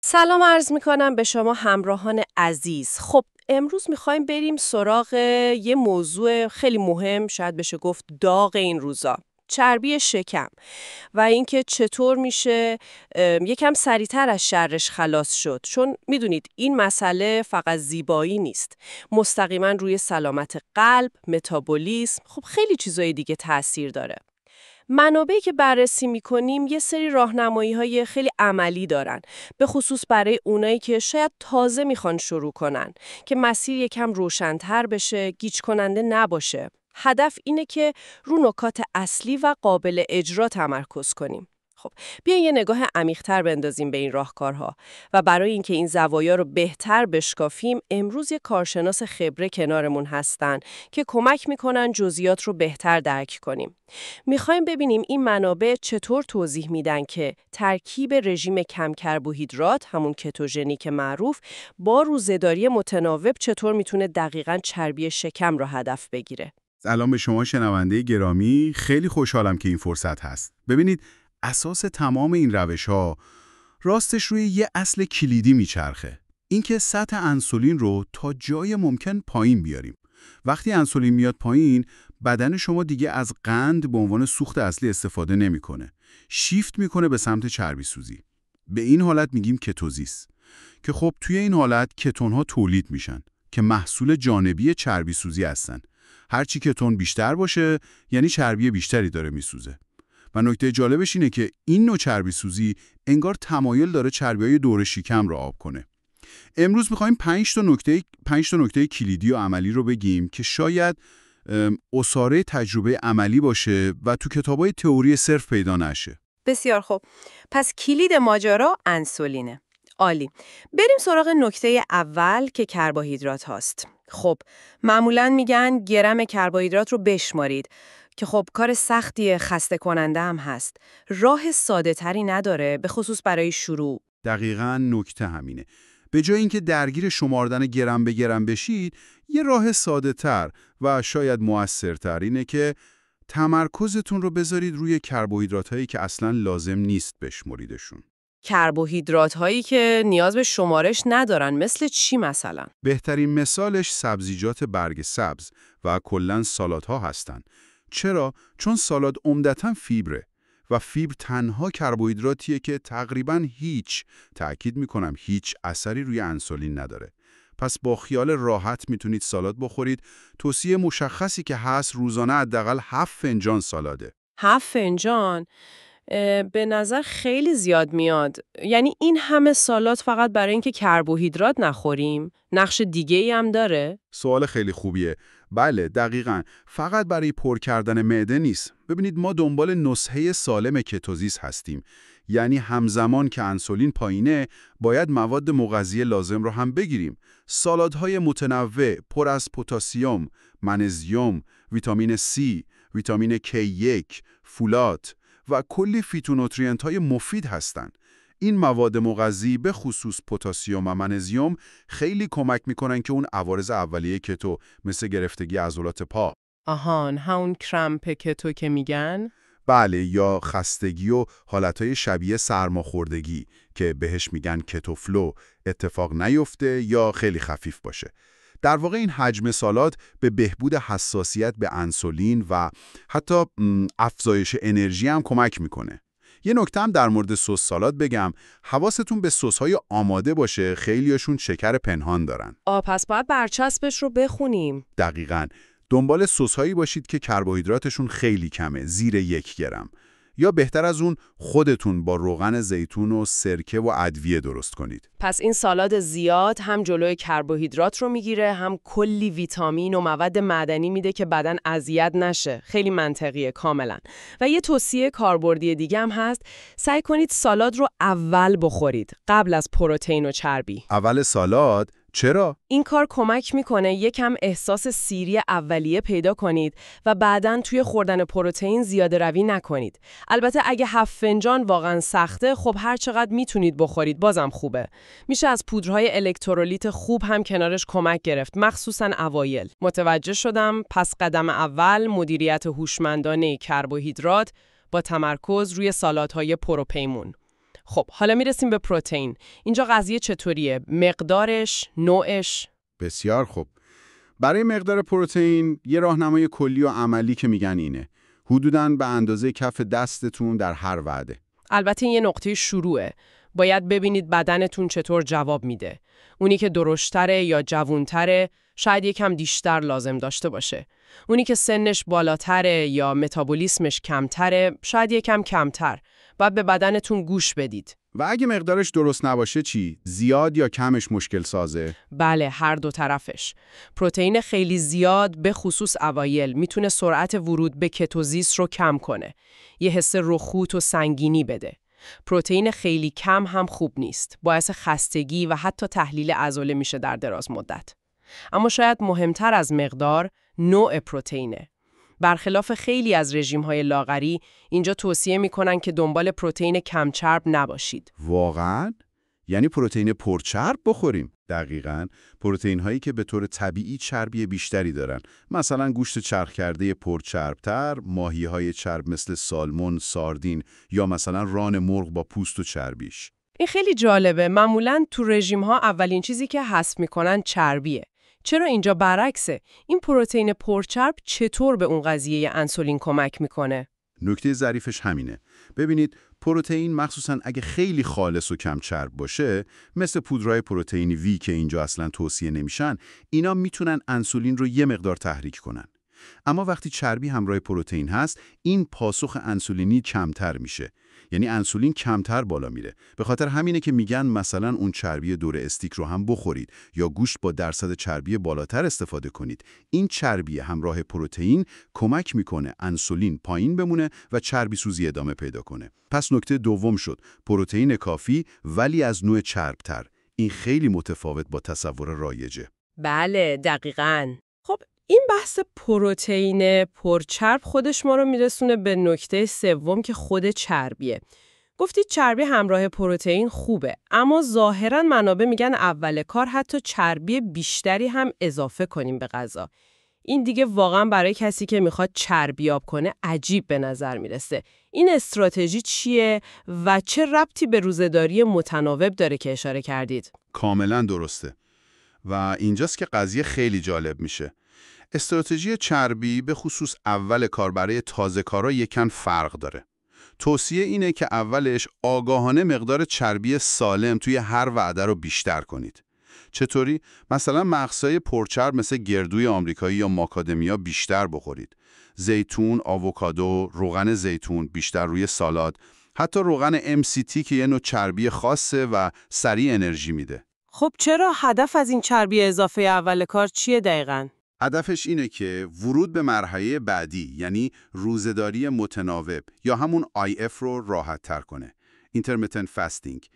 سلام عرض میکنم به شما همراهان عزیز. خب امروز میخوایم بریم سراغ یه موضوع خیلی مهم، شاید بشه گفت داغ این روزا. چربی شکم و اینکه چطور میشه یکم سریعتر از شرش خلاص شد، چون میدونید این مسئله فقط زیبایی نیست، مستقیما روی سلامت قلب، متابولیسم، خب خیلی چیزای دیگه تأثیر داره. منابعی که بررسی می‌کنیم یه سری راهنمایی‌های خیلی عملی دارن، به خصوص برای اونایی که شاید تازه میخوان شروع کنن، که مسیر یکم روشن‌تر بشه، گیج کننده نباشه. هدف اینه که رو نکات اصلی و قابل اجرا تمرکز کنیم. خب بیاین یه نگاه عمیق‌تر بندازیم به این راهکارها و برای اینکه این زوایا رو بهتر بشکافیم، امروز یه کارشناس خبره کنارمون هستن که کمک میکنن جزئیات رو بهتر درک کنیم. میخوایم ببینیم این منابع چطور توضیح میدن که ترکیب رژیم کم کربوهیدرات، همون کتوژنیک معروف، با روزه‌داری متناوب چطور میتونه دقیقاً چربی شکم رو هدف بگیره. سلام به شما شنونده گرامی، خیلی خوشحالم که این فرصت هست. ببینید، اساس تمام این روش‌ها راستش روی یه اصل کلیدی میچرخه. اینکه سطح انسولین رو تا جای ممکن پایین بیاریم. وقتی انسولین میاد پایین، بدن شما دیگه از قند به عنوان سوخت اصلی استفاده نمیکنه. شیفت میکنه به سمت چربی سوزی. به این حالت میگیم کتوزیس. که خب توی این حالت کتون‌ها تولید میشن که محصول جانبی چربی سوزی هستن. هرچی کتون بیشتر باشه، یعنی چربی بیشتری داره میسوزه. و نکته جالبش اینه که این نوع چربی سوزی انگار تمایل داره چربی‌های دور شکم رو آب کنه. امروز می‌خوایم 5 تا نکته کلیدی و عملی رو بگیم که شاید عصاره تجربه عملی باشه و تو کتابای تئوری صرف پیدا نشه. بسیار خوب. پس کلید ماجرا انسولینه. عالی. بریم سراغ نکته اول که کربوهیدرات هاست. خب معمولاً میگن گرم کربوهیدرات رو بشمارید، که خب کار سختیه، خسته کننده هم هست. راه ساده تری نداره، به خصوص برای شروع. دقیقاً نکته همینه. به جای اینکه درگیر شمردن گرم به گرم بشید، یه راه ساده‌تر و شاید مؤثرتر اینه که تمرکزتون رو بذارید روی کربوهیدرات‌هایی که اصلاً لازم نیست بشمریدشون. کربوهیدرات هایی که نیاز به شمارش ندارن، مثل چی مثلا؟ بهترین مثالش سبزیجات برگ سبز و کلاً سالادها هستن. چرا؟ چون سالاد عمدتاً فیبره و فیبر تنها کربوهیدراتیه که تقریباً تأکید میکنم هیچ اثری روی انسولین نداره. پس با خیال راحت میتونید سالاد بخورید. توصیه مشخصی که هست روزانه حداقل 7 فنجان سالاده. 7 فنجان؟ به نظر خیلی زیاد میاد. یعنی این همه سالاد فقط برای اینکه کربوهیدرات نخوریم؟ نقش دیگه‌ای هم داره؟ سوال خیلی خوبیه. بله، دقیقاً. فقط برای پر کردن معده نیست. ببینید، ما دنبال نسخه سالم کتوزیس هستیم. یعنی همزمان که انسولین پایینه، باید مواد مغذی لازم رو هم بگیریم. سالادهای متنوع، پر از پتاسیم، منیزیم، ویتامین C، ویتامین K1، فولات و کلی فیتونوترینت‌های مفید هستند. این مواد مغذی به خصوص پتاسیم و منیزیم خیلی کمک میکنن که اون عوارض اولیه کتو مثل گرفتگی عضلات پا، آهان، همون کرمپ کتو که میگن؟ بله، یا خستگی و حالتهای شبیه سرماخوردگی که بهش میگن کتوفلو اتفاق نیفته یا خیلی خفیف باشه. در واقع این حجم سالاد به بهبود حساسیت به انسولین و حتی افزایش انرژی هم کمک میکنه. یه نکته هم در مورد سس سالاد بگم، حواستون به سس‌های آماده باشه، خیلیاشون شکر پنهان دارن. پس باید برچسبش رو بخونیم. دقیقاً. دنبال سس‌هایی باشید که کربوهیدراتشون خیلی کمه، زیر 1 گرم. یا بهتر از اون خودتون با روغن زیتون و سرکه و ادویه درست کنید. پس این سالاد زیاد هم جلوی کربوهیدرات رو میگیره، هم کلی ویتامین و مواد معدنی میده که بدن اذیت نشه. خیلی منطقیه کاملا. و یه توصیه کاربردی دیگه هم هست، سعی کنید سالاد رو اول بخورید قبل از پروتئین و چربی. اول سالاد؟ چرا؟ این کار کمک میکنه یکم احساس سیری اولیه پیدا کنید و بعداً توی خوردن پروتئین زیاده روی نکنید. البته اگه 7 فنجان واقعاً سخته، خب هر چقدر میتونید بخورید بازم خوبه. میشه از پودرهای الکترولیت خوب هم کنارش کمک گرفت، مخصوصاً اوایل. متوجه شدم. پس قدم اول مدیریت هوشمندانه کربوهیدرات با تمرکز روی سالادهای پروپیمون. خب حالا میرسیم به پروتئین. اینجا قضیه چطوریه؟ مقدارش، نوعش؟ بسیار خوب. برای مقدار پروتئین یه راهنمای کلی و عملی که میگن اینه. حدوداً به اندازه کف دستتون در هر وعده. البته این یه نقطه شروعه. باید ببینید بدنتون چطور جواب میده. اونی که درشتره یا جوونتره شاید یکم بیشتر لازم داشته باشه. اونی که سنش بالاتره یا متابولیسمش کمتره شاید یکم کمتر. باید به بدنتون گوش بدید. و اگه مقدارش درست نباشه چی؟ زیاد یا کمش مشکل سازه؟ بله، هر دو طرفش. پروتئین خیلی زیاد به خصوص اوایل میتونه سرعت ورود به کتوزیس رو کم کنه. یه حس رخوت و سنگینی بده. پروتئین خیلی کم هم خوب نیست. باعث خستگی و حتی تحلیل عضله میشه در دراز مدت. اما شاید مهمتر از مقدار، نوع پروتئینه. برخلاف خیلی از رژیم‌های لاغری، اینجا توصیه میکنن که دنبال پروتئین کم چرب نباشید. واقعاً؟ یعنی پروتئین پرچرب بخوریم؟ دقیقاً، پروتئین هایی که به طور طبیعی چربی بیشتری دارن. مثلا گوشت چرخ کرده پرچربتر، ماهی‌های چرب مثل سالمون، ساردین یا مثلا ران مرغ با پوست و چربیش. این خیلی جالبه. معمولاً تو رژیم‌ها اولین چیزی که حذف میکنن چربیه. چرا اینجا برعکسه؟ این پروتئین پرچرب چطور به اون قضیه انسولین کمک میکنه؟ نکته ظریفش همینه. ببینید، پروتئین مخصوصاً اگه خیلی خالص و کم چرب باشه، مثل پودرهای پروتئین وی که اینجا اصلاً توصیه نمیشن، اینا میتونن انسولین رو یه مقدار تحریک کنن. اما وقتی چربی همراه پروتئین هست، این پاسخ انسولینی کمتر میشه. یعنی انسولین کمتر بالا میره. به خاطر همینه که میگن مثلا اون چربی دور استیک رو هم بخورید یا گوشت با درصد چربی بالاتر استفاده کنید. این چربی همراه پروتئین کمک میکنه انسولین پایین بمونه و چربی سوزی ادامه پیدا کنه. پس نکته دوم شد پروتئین کافی ولی از نوع چربتر. این خیلی متفاوت با تصور رایجه. بله، دقیقاً. خب این بحث پروتئین پرچرب خودش ما رو میرسونه به نکته سوم که خود چربیه. گفتید چربی همراه پروتئین خوبه، اما ظاهراً منابع میگن اول کار حتی چربی بیشتری هم اضافه کنیم به غذا. این دیگه واقعاً برای کسی که میخواد چربیاب کنه عجیب به نظر میرسه. این استراتژی چیه و چه ربطی به روزه‌داری متناوب داره که اشاره کردید؟ کاملا درسته. و اینجاست که قضیه خیلی جالب میشه. استراتژی چربی به خصوص اول کار برای تازه کارا یکم فرق داره. توصیه اینه که اولش آگاهانه مقدار چربی سالم توی هر وعده رو بیشتر کنید. چطوری؟ مثلا مغزهای پرچرب مثل گردوی آمریکایی یا ماکادمیا بیشتر بخورید. زیتون، آووکادو، روغن زیتون بیشتر روی سالاد، حتی روغن MCT که یه نوع چربی خاصه و سریع انرژی میده. خب چرا هدف از این چربی اضافه اول کار چیه دقیقاً؟ هدفش اینه که ورود به مرحله بعدی، یعنی روزه‌داری متناوب یا همون IF رو راحت تر کنه. Intermittent fasting.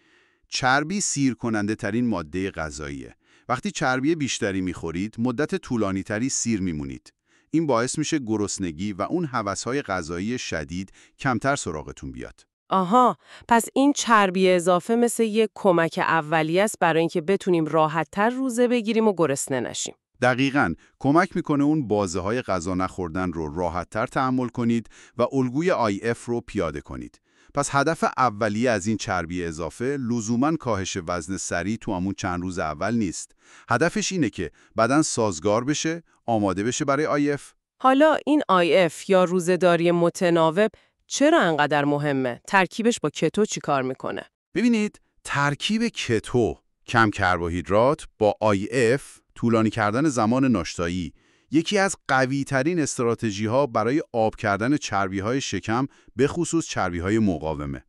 چربی سیر کننده ترین ماده غذاییه. وقتی چربی بیشتری میخورید، مدت طولانی تری سیر میمونید. این باعث میشه گرسنگی و اون هوس‌های غذایی شدید کمتر سراغتون بیاد. آها، پس این چربی اضافه مثل یک کمک اولیه است برای اینکه بتونیم راحت‌تر روزه بگیریم و گرسنه نشیم. دقیقاً، کمک میکنه اون بازه‌های غذا نخوردن رو راحت‌تر تحمل کنید و الگوی IF رو پیاده کنید. پس هدف اولیه از این چربی اضافه لزوماً کاهش وزن سریع تو همون چند روز اول نیست. هدفش اینه که بدن سازگار بشه، آماده بشه برای IF. حالا این IF یا روزه‌داری متناوب چرا انقدر مهمه؟ ترکیبش با کتو چی کار میکنه؟ ببینید، ترکیب کتو، کم کربوهیدرات با IF، طولانی کردن زمان ناشتایی، یکی از قوی‌ترین استراتژی‌ها برای آب کردن چربی‌های شکم به خصوص چربی‌های مقاومه.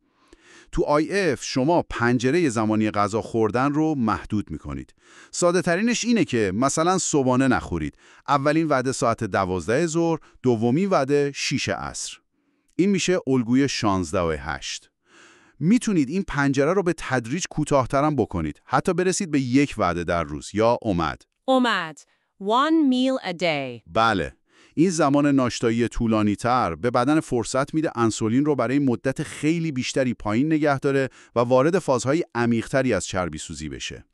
تو IF شما پنجره زمانی غذا خوردن رو محدود می‌کنید. ساده ترینش اینه که مثلا صبحانه نخورید. اولین وعده ساعت 12 ظهر، دومی وعده 6 عصر. این میشه الگوی 16 و 8. میتونید این پنجره رو به تدریج کوتاه‌ترم بکنید، حتی برسید به یک وعده در روز یا اومد. One meal a day. بله، این زمان ناشتایی طولانی تر به بدن فرصت میده انسولین رو برای مدت خیلی بیشتری پایین نگه داره و وارد فازهای عمیق‌تری از چربی سوزی بشه.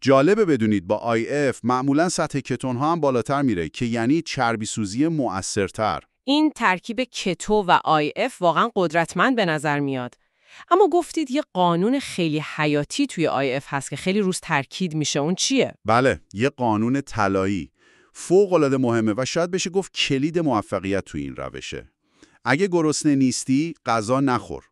جالبه بدونید با IF معمولاً سطح کتون ها هم بالاتر میره که یعنی چربی سوزی مؤثرتر. این ترکیب کتو و IF واقعا قدرتمند به نظر میاد. اما گفتید یه قانون خیلی حیاتی توی IF هست که خیلی روز تاکید میشه. اون چیه؟ بله، یه قانون طلایی فوق‌العاده مهمه و شاید بشه گفت کلید موفقیت توی این روشه. اگه گرسنه نیستی، غذا نخور.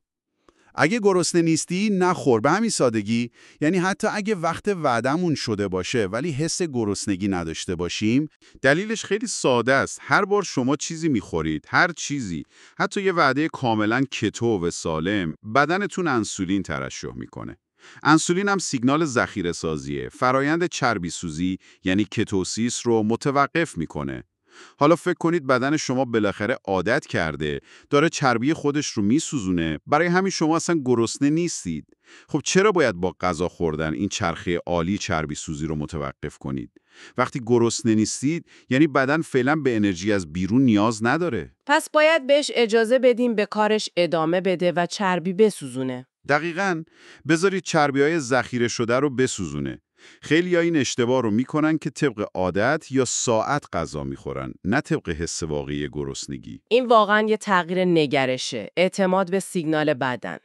اگه گرسنه نیستی، نخور. به همین سادگی. یعنی حتی اگه وقت وعدمون شده باشه ولی حس گرسنگی نداشته باشیم، دلیلش خیلی ساده است. هر بار شما چیزی میخورید، هر چیزی، حتی یه وعده کاملا کتو و سالم، بدنتون انسولین ترشح میکنه. انسولین هم سیگنال ذخیره سازیه. فرایند چربی سوزی یعنی کتوسیس رو متوقف میکنه. حالا فکر کنید بدن شما بالاخره عادت کرده، داره چربی خودش رو میسوزونه، برای همین شما اصلا گرسنه نیستید. خب چرا باید با غذا خوردن این چرخه عالی چربی سوزی رو متوقف کنید؟ وقتی گرسنه نیستید، یعنی بدن فعلا به انرژی از بیرون نیاز نداره. پس باید بهش اجازه بدیم به کارش ادامه بده و چربی بسوزونه. دقیقاً، بذارید چربی‌های ذخیره شده رو بسوزونه. خیلی‌ها این اشتباه رو میکنن که طبق عادت یا ساعت غذا میخورن، نه طبق حس واقعی گرسنگی. این واقعا یه تغییر نگرشه، اعتماد به سیگنال بدن.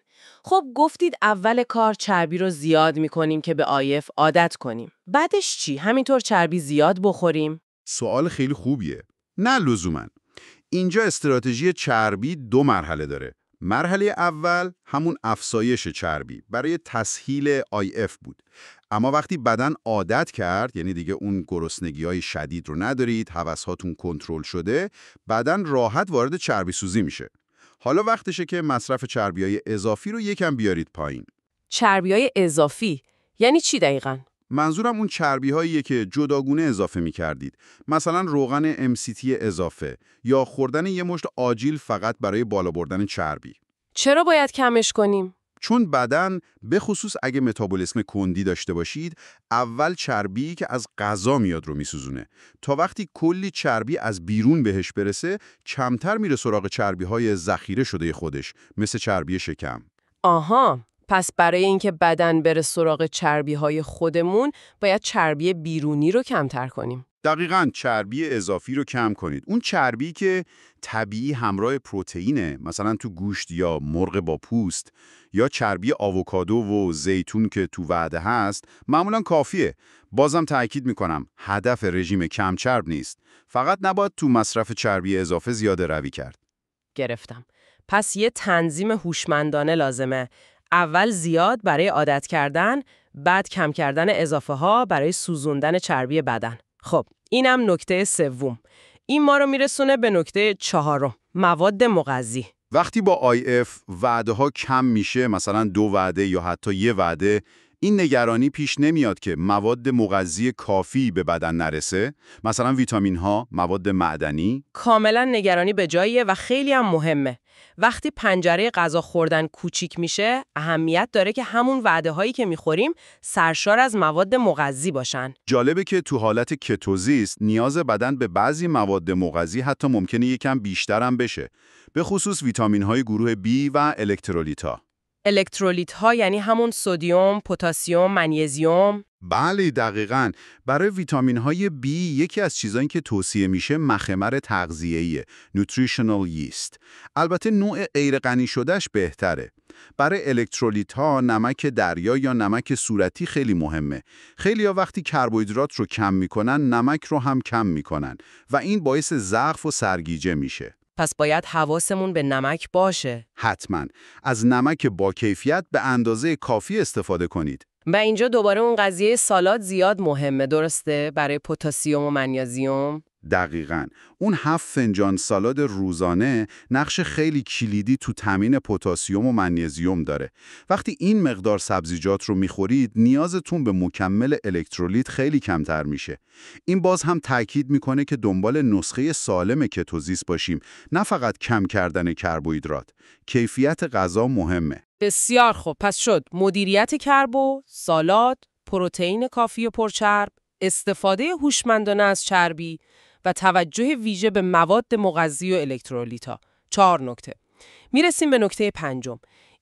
خب گفتید اول کار چربی رو زیاد میکنیم که به IF عادت کنیم. بعدش چی؟ همینطور چربی زیاد بخوریم؟ سوال خیلی خوبیه. نه لزوماً. اینجا استراتژی چربی 2 مرحله داره. مرحله اول همون افزایش چربی برای تسهیل IF بود. اما وقتی بدن عادت کرد، یعنی دیگه اون گرسنگی‌های شدید رو ندارید، هوس‌هاتون کنترل شده، بدن راحت وارد چربی سوزی میشه. حالا وقتشه که مصرف چربی‌های اضافی رو یکم بیارید پایین. چربیای اضافی یعنی چی دقیقاً؟ منظورم اون چربی‌هاییه که جداگونه اضافه می‌کردید. مثلا روغن MCT اضافه یا خوردن یه مشت آجیل فقط برای بالا بردن چربی. چرا باید کمش کنیم؟ چون بدن به خصوص اگه متابولیسم کندی داشته باشید، اول چربی که از غذا میاد رو میسوزونه تا وقتی کلی چربی از بیرون بهش برسه، کمتر میره سراغ چربی‌های ذخیره شده خودش، مثل چربی شکم. آها، پس برای اینکه بدن بره سراغ چربی‌های خودمون، باید چربی بیرونی رو کمتر کنیم. دقیقاً، چربی اضافی رو کم کنید. اون چربی که طبیعی همراه پروتئینه، مثلا تو گوشت یا مرغ با پوست، یا چربی آووکادو و زیتون که تو وعده هست، معمولاً کافیه. بازم تأکید میکنم، هدف رژیم کم چرب نیست. فقط نباید تو مصرف چربی اضافه زیاده روی کرد. گرفتم. پس یه تنظیم هوشمندانه لازمه. اول زیاد برای عادت کردن، بعد کم کردن اضافه ها برای سوزوندن چربی بدن. خب، اینم نکته سوم. این ما رو میرسونه به نکته 4، مواد مغذی. وقتی با IF وعده ها کم میشه، مثلا 2 وعده یا حتی 1 وعده، این نگرانی پیش نمیاد که مواد مغذی کافی به بدن نرسه، مثلا ویتامین ها، مواد معدنی. کاملا نگرانی به جاییه و خیلی هم مهمه. وقتی پنجره غذا خوردن کوچیک میشه، اهمیت داره که همون وعده هایی که میخوریم سرشار از مواد مغذی باشن. جالبه که تو حالت کتوزیست نیاز بدن به بعضی مواد مغذی حتی ممکنه یکم بیشتر هم بشه، به خصوص ویتامین های گروه B و الکترولیت ها. الکترولیت ها یعنی همون سدیم، پتاسیم، منیزیم. بله دقیقاً. برای ویتامین های B یکی از چیزایی که توصیه میشه مخمر تغذیه‌ایه، nutritional yeast. البته نوع غیر غنی شدهش بهتره. برای الکترولیت ها نمک دریا یا نمک صورتی خیلی مهمه. خیلی‌ها وقتی کربوهیدرات رو کم میکنن، نمک رو هم کم میکنن و این باعث ضعف و سرگیجه میشه. پس باید حواسمون به نمک باشه. حتماً از نمک با کیفیت به اندازه کافی استفاده کنید. و اینجا دوباره اون قضیه سالاد زیاد مهمه، درسته؟ برای پتاسیم و منیزیم. دقیقاً. اون 7 فنجان سالاد روزانه نقش خیلی کلیدی تو تامین پتاسیم و منیزیم داره. وقتی این مقدار سبزیجات رو میخورید، نیازتون به مکمل الکترولیت خیلی کمتر میشه. این باز هم تاکید میکنه که دنبال نسخه سالم کتوزیست باشیم، نه فقط کم کردن کربوهیدرات. کیفیت غذا مهمه. بسیار خوب. پس شد مدیریت کربو، سالاد، پروتئین کافی و پرچرب، استفاده هوشمندانه از چربی و توجه ویژه به مواد مغذی و الکترولیت‌ها. 4 نکته. میرسیم به نکته 5.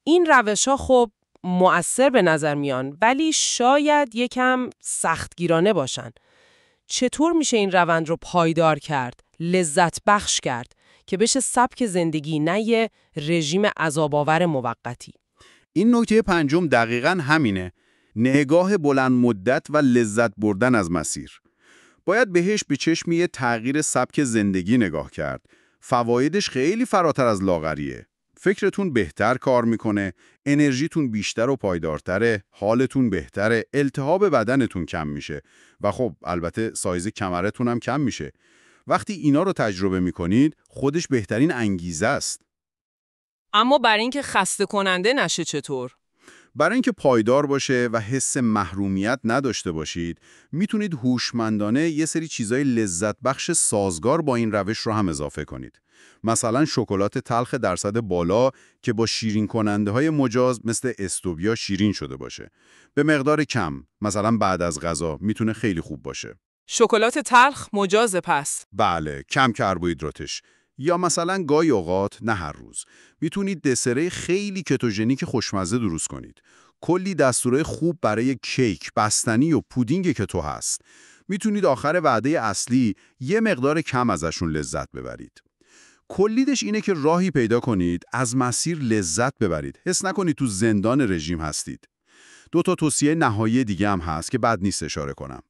این روش‌ها خب مؤثر به نظر میان، ولی شاید یکم سختگیرانه باشن. چطور میشه این روند رو پایدار کرد، لذت بخش کرد که بشه سبک زندگی، نه یه رژیم عذاب‌آور موقتی؟ این نکته پنجم دقیقاً همینه. نگاه بلند مدت و لذت بردن از مسیر. باید بهش به چشم یه تغییر سبک زندگی نگاه کرد. فوایدش خیلی فراتر از لاغریه. فکرتون بهتر کار میکنه، انرژیتون بیشتر و پایدارتره، حالتون بهتره، التهاب بدنتون کم میشه و خب البته سایز کمرتون هم کم میشه. وقتی اینا رو تجربه میکنید، خودش بهترین انگیزه است. اما برای اینکه خسته کننده نشه چطور؟ برای اینکه پایدار باشه و حس محرومیت نداشته باشید، میتونید هوشمندانه یه سری چیزای لذت بخش سازگار با این روش رو هم اضافه کنید. مثلا شکلات تلخ درصد بالا که با شیرین کننده های مجاز مثل استوبیا شیرین شده باشه. به مقدار کم، مثلا بعد از غذا، میتونه خیلی خوب باشه. شکلات تلخ مجازه پس. بله، کم کربوهیدراتش. یا مثلا گاهی اوقات، نه هر روز، میتونید دسره خیلی کتوژنیک خوشمزه درست کنید. کلی دستورای خوب برای کیک، بستنی و پودینگ کتو هست. میتونید آخر وعده اصلی یه مقدار کم ازشون لذت ببرید. کلیدش اینه که راهی پیدا کنید از مسیر لذت ببرید. حس نکنید تو زندان رژیم هستید. 2 تا توصیه نهایی دیگه هم هست که بد نیست اشاره کنم.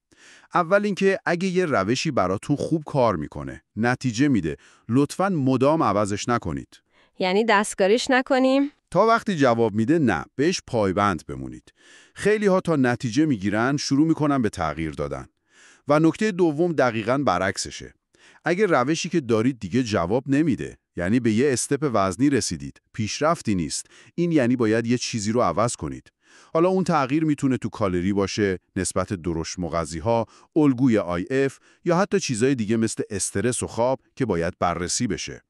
اول اینکه اگه یه روشی براتون خوب کار میکنه، نتیجه میده، لطفاً مدام عوضش نکنید. یعنی دستکاریش نکنیم؟ تا وقتی جواب میده نه، بهش پایبند بمونید. خیلی ها تا نتیجه میگیرن شروع میکنن به تغییر دادن. و نکته دوم دقیقاً برعکسشه. اگه روشی که دارید دیگه جواب نمیده، یعنی به یه استپ وزنی رسیدید، پیشرفتی نیست، این یعنی باید یه چیزی رو عوض کنید. حالا اون تغییر میتونه تو کالری باشه، نسبت درشت مغذی‌ها، الگوی IF یا حتی چیزای دیگه مثل استرس و خواب که باید بررسی بشه.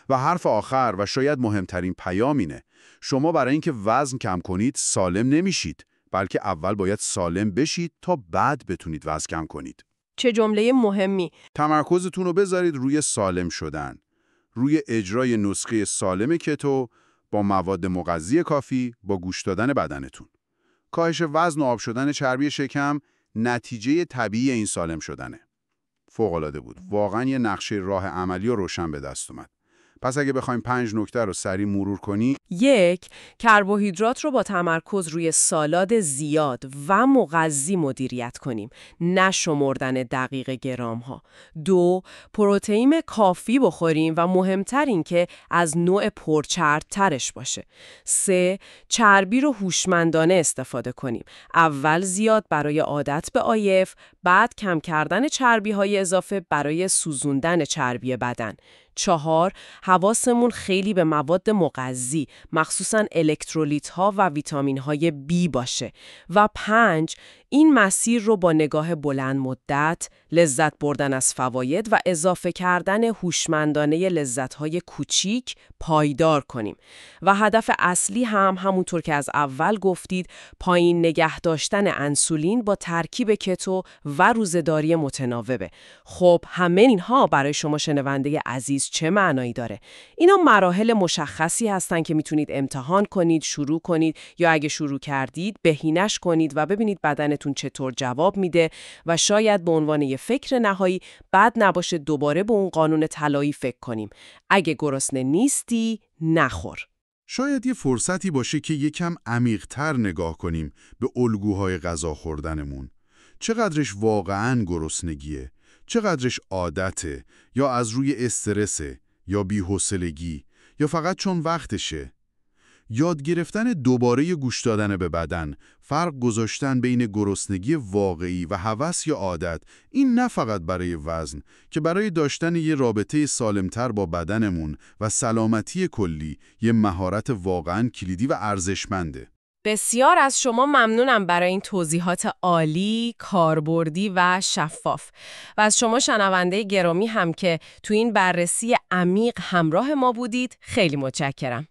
و حرف آخر و شاید مهمترین پیام اینه: شما برای اینکه وزن کم کنید سالم نمیشید، بلکه اول باید سالم بشید تا بعد بتونید وزن کم کنید. چه جمله مهمی. تمرکزتون رو بذارید روی سالم شدن، روی اجرای نسخه سالم کتو با مواد مغذی کافی، با گوش دادن بدنتون. کاهش وزن و آب شدن چربی شکم نتیجه طبیعی این سالم شدنه. فوق‌العاده بود. واقعا یه نقشه راه عملی و روشن به دست اومد. پس اگه بخوایم 5 نکته رو سریع مرور کنی: 1. کربوهیدرات رو با تمرکز روی سالاد زیاد و مغذی مدیریت کنیم، نه شمردن دقیق گرام ها. 2. پروتئین کافی بخوریم و مهمتر این که از نوع پرچرب‌ترش باشه. 3. چربی رو هوشمندانه استفاده کنیم. اول زیاد برای عادت به IF، بعد کم کردن چربی های اضافه برای سوزوندن چربی بدن. 4. حواسمون خیلی به مواد مغذی، مخصوصاً الکترولیت ها و ویتامین های B باشه. و 5. این مسیر رو با نگاه بلند مدت، لذت بردن از فواید و اضافه کردن هوشمندانه لذت های کوچیک پایدار کنیم. و هدف اصلی همونطور که از اول گفتید، پایین نگه داشتن انسولین با ترکیب کتو و روزه‌داری متناوبه. خب همه اینها برای شما شنونده عزیز چه معنایی داره؟ اینا مراحل مشخصی هستن که میتونید امتحان کنید، شروع کنید یا اگه شروع کردید بهینش کنید و ببینید بدنتون چطور جواب میده و شاید به عنوان یه فکر نهایی بد نباشه دوباره به اون قانون طلایی فکر کنیم: اگه گرسنه نیستی نخور. شاید یه فرصتی باشه که یکم عمیق‌تر نگاه کنیم به الگوهای غذا خوردنمون. چقدرش واقعاً گرسنگیه؟ چقدرش عادته؟ یا از روی استرسه؟ یا بی‌حوصلگی؟ یا فقط چون وقتشه؟ یاد گرفتن دوباره گوش دادن به بدن، فرق گذاشتن بین گرسنگی واقعی و هوس یا عادت، این نه فقط برای وزن، که برای داشتن یه رابطه سالمتر با بدنمون و سلامتی کلی، یه مهارت واقعاً کلیدی و ارزشمنده. بسیار از شما ممنونم برای این توضیحات عالی، کاربردی و شفاف. و از شما شنونده گرامی هم که تو این بررسی عمیق همراه ما بودید، خیلی متشکرم.